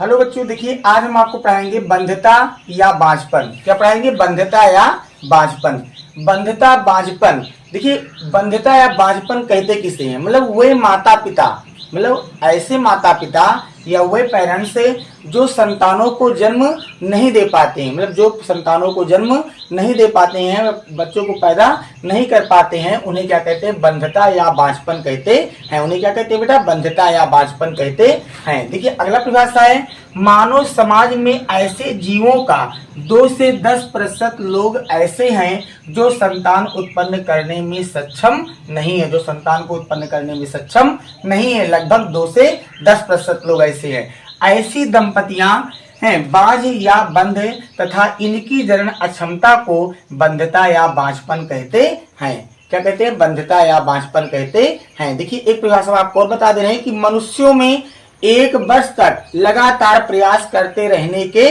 Hello बच्चों, देखिए आज हम आपको पढ़ाएंगे बंध्यता या बांझपन। क्या पढ़ाएंगे? बंध्यता या बांझपन। बंध्यता बांझपन, देखिए बंध्यता या बांझपन कहते किसे हैं? मतलब वे माता पिता, मतलब ऐसे माता पिता या वे पेरेंट्स जो संतानों को जन्म नहीं दे पाते हैं, मतलब जो संतानों को जन्म नहीं दे पाते हैं, बच्चों को पैदा नहीं कर पाते हैं, उन्हें क्या कहते हैं? बंध्यता या बांझपन कहते हैं। उन्हें क्या कहते हैं बेटा? बंध्यता या बांझपन कहते हैं। देखिए अगला परिभाषा है, मानव समाज में ऐसे जीवों का 2 से 10% लोग ऐसे हैं जो संतान उत्पन्न करने में सक्षम नहीं है, जो संतान को उत्पन्न करने में सक्षम नहीं है। लगभग 2 से 10% लोग ऐसे हैं। ऐसी दंपतियां हैं बाझ या बंध तथा इनकी जनन अक्षमता को बंध्यता या बांझपन कहते हैं। क्या कहते हैं? बंध्यता या बांझपन कहते हैं। देखिए एक परिभाषा आपको और बता दे रहे हैं कि मनुष्यों में 1 वर्ष तक लगातार प्रयास करते रहने के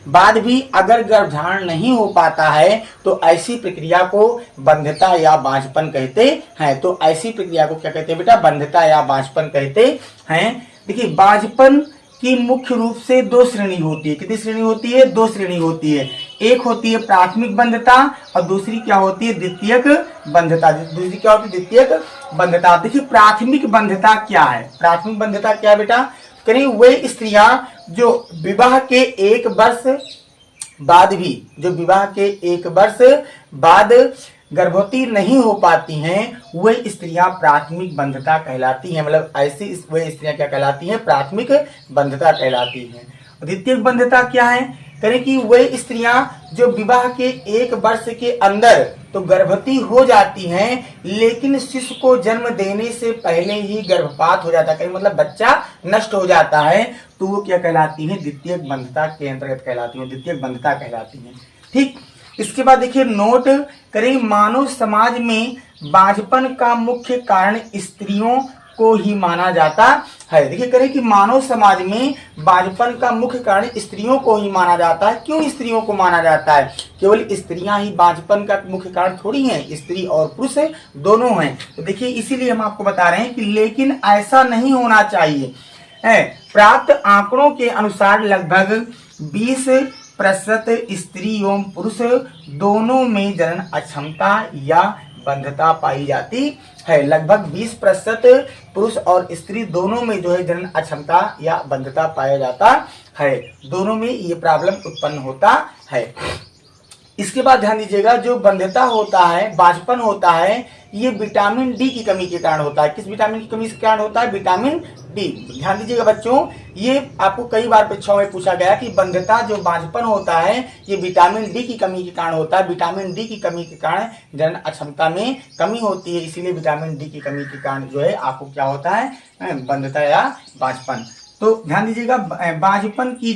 बाद भी अगर गर्भधारण नहीं हो पाता है तो ऐसी प्रक्रिया को बंध्यता या बांझपन कहते हैं। तो ऐसी प्रक्रिया को क्या कहते हैं बेटा? बंध्यता या बांझपन कहते हैं। देखिए बांझपन की मुख्य रूप से 2 श्रेणी होती है। कितनी श्रेणी होती है? 2 श्रेणी होती है। एक होती है प्राथमिक बंध्यता और दूसरी क्या होती है? द्वितीयक बंध्यता। दूसरी क्या होती है? द्वितीयक बंध्यता। देखिए प्राथमिक बंध्यता क्या है? प्राथमिक बंध्यता क्या है बेटा? कहीं वे स्त्रियां जो विवाह के 1 वर्ष बाद गर्भवती नहीं हो पाती हैं, वे स्त्रियां प्राथमिक बंध्यता कहलाती हैं। मतलब ऐसी वे स्त्रियां क्या कहलाती हैं? प्राथमिक बंध्यता कहलाती हैं। द्वितीयक बंध्यता क्या है? करें कि वे स्त्रियां जो विवाह के 1 वर्ष के अंदर तो गर्भवती हो जाती हैं, लेकिन शिशु को जन्म देने से पहले ही गर्भपात हो जाता है, मतलब बच्चा नष्ट हो जाता है, तो वो क्या कहलाती है? द्वितीयक बंध्यता के अंतर्गत कहलाती है, द्वितीयक बंध्यता कहलाती है। ठीक, इसके बाद देखिए नोट करें, मानव समाज में बांझपन का मुख्य कारण स्त्रियों को ही माना जाता है। देखिए करें कि मानव समाज में बांझपन का मुख्य कारण स्त्रियों को ही माना जाता है। क्यों स्त्रियों को माना जाता है? केवल स्त्रियां ही बांझपन का मुख्य कारण थोड़ी हैं, स्त्री और पुरुष दोनों हैं। तो देखिए इसीलिए हम आपको बता रहे हैं कि लेकिन ऐसा नहीं होना चाहिए। प्राप्त आंकड़ों के अनुसार लगभग 20% स्त्री एवं पुरुष दोनों में जनन अक्षमता या बंध्यता पाई जाती है। लगभग 20% पुरुष और स्त्री दोनों में जो है जनन अक्षमता या बंध्यता पाया जाता है। दोनों में ये प्रॉब्लम उत्पन्न होता है। इसके बाद ध्यान दीजिएगा, जो बंध्यता होता है, बांझपन होता है, ये विटामिन डी की कमी के कारण होता है। किस विटामिन की कमी के कारण होता है? Vitamin D. ध्यान दीजिएगा बच्चों, ये आपको कई बार परीक्षाओं में पूछा गया कि बंध्यता जो बांझपन होता है ये विटामिन डी की कमी के कारण होता है। विटामिन डी की कमी के कारण जनन अक्षमता में कमी होती है, इसीलिए विटामिन डी की कमी के कारण जो है आपको क्या होता है? बंध्यता या बांझपन। तो ध्यान दीजिएगा, बांझपन की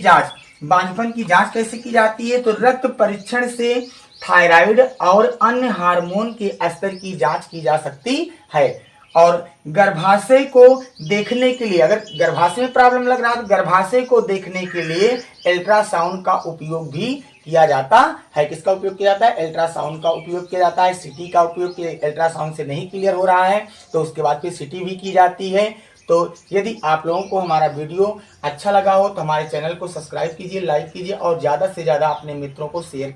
जांच कैसे की जाती है? तो रक्त परीक्षण से थायराइड और अन्य हार्मोन के स्तर की जांच की जा सकती है। और गर्भाशय को देखने के लिए, अगर गर्भाशय में प्रॉब्लम लग रहा है तो गर्भाशय को देखने के लिए अल्ट्रासाउंड का उपयोग भी किया जाता है। किसका उपयोग किया जाता है? अल्ट्रासाउंड का उपयोग किया जाता है। सिटी का उपयोग किया, अल्ट्रासाउंड से नहीं क्लियर हो रहा है तो उसके बाद फिर सिटी भी की जाती है। तो यदि आप लोगों को हमारा वीडियो अच्छा लगा हो तो हमारे चैनल को सब्सक्राइब कीजिए, लाइक कीजिए और ज़्यादा से ज़्यादा अपने मित्रों को शेयर